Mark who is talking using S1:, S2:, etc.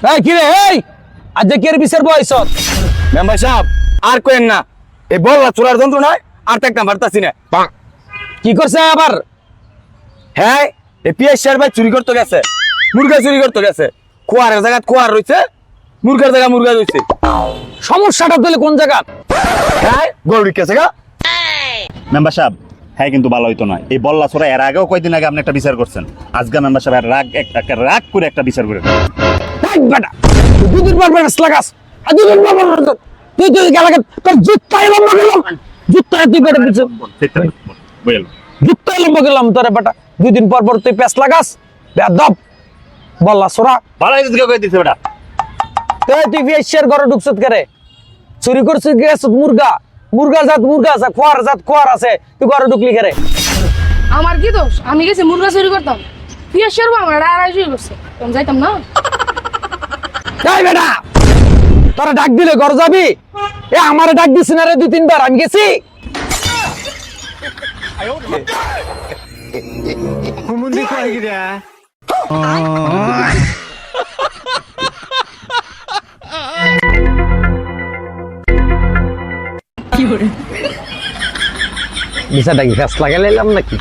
S1: এই কি রে এই আজ কি এর বিচার বয়স
S2: মেম্বার সাহেব আর কোয়েন না এই বললা চোরার যন্ত্রণায় আর একটা পারতাছি না
S1: কি করছে আবার
S2: হ্যাঁ এই পিএস শেয়ার ভাই চুরি করতে গেছে মুরগা চুরি করতে গেছে কুয়ারের জায়গা কুয়ার রয়েছে মুরগার জায়গা মুরগা রয়েছে
S1: সমস্যাটা তাহলে কোন জায়গা
S2: হ্যাঁ গরুড়ি কেছে গা
S3: মেম্বার সাহেব হ্যাঁ কিন্তু ভালো হইতো না এই বল্লা ছোড়া এর আগেও কয়দিন আগে আপনি একটা বিচার করছেন আজকে মেম্বার সাহেব রাগ করে একটা বিচার করে
S1: বেটা দুদিন পর বেটা লাগাস আর দুদিন পর তুই গেলে তোর জুত্তাই লম্বা গেলাম জুত্তায় তুই বেটা দিচ্ছ জুত্তাই লম্বা গেলাম তোরে বেটা দুদিন পর তুই পেঁচ লাগাস বেদব বললা সোরা
S3: ভালো হইতো কই দিছে বেটা
S1: তুই ফিয়ের ঘরে ঢুকছত করে চুরি করছিস গেছ মুরগা মুরগা আছে খোয়ার আছে তুই ঘরে ঢুকলি করে
S4: আমার কি দোষ আমি গেছি মুরগা চুরি করতাম পিয়াস শেরবো আমার আড়াই চুরি করছে তখন যাইতাম না
S1: তাই বেটা তোরা ডাক দিলে ঘর যাবি এ আমারে ডাক দিস না রে 2-3 বার আমি গেছি বিষয়টা কি ফ্যাস লাগাইলাম নাকি